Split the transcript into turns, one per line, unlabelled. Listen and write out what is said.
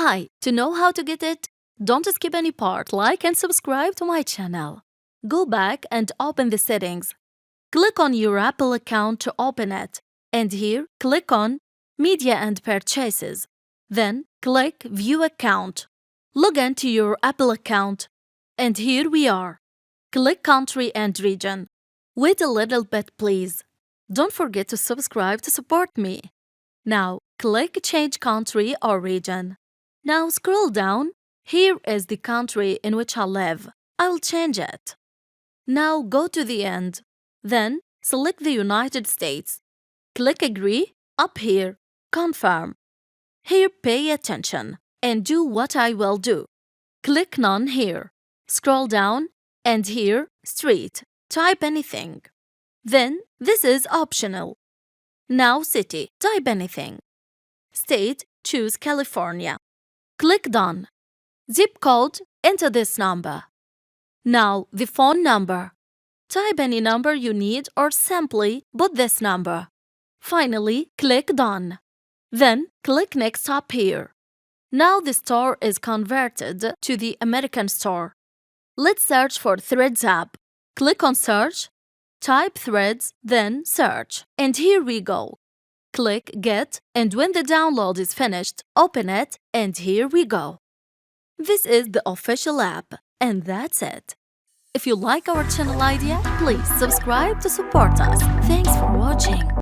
Hi, to know how to get it, don't skip any part, like and subscribe to my channel. Go back and open the settings. Click on your Apple account to open it, and here click on Media and Purchases. Then click View Account. Log into your Apple account, and here we are. Click Country and Region. Wait a little bit, please. Don't forget to subscribe to support me. Now click Change Country or Region. Now scroll down. Here is the country in which I live. I will change it. Now go to the end. Then select the United States. Click Agree up here. Confirm. Here pay attention and do what I will do. Click None here. Scroll down and here Street. Type anything. Then this is optional. Now City. Type anything. State. Choose California. Click Done. Zip code. Enter this number. Now the phone number. Type any number you need or simply put this number. Finally, click Done. Then click Next up here. Now the store is converted to the American store. Let's search for Threads app. Click on Search. Type Threads, then Search. And here we go. Click Get, and when the download is finished, open it, and here we go. This is the official app, and that's it. If you like our channel idea, please subscribe to support us. Thanks for watching.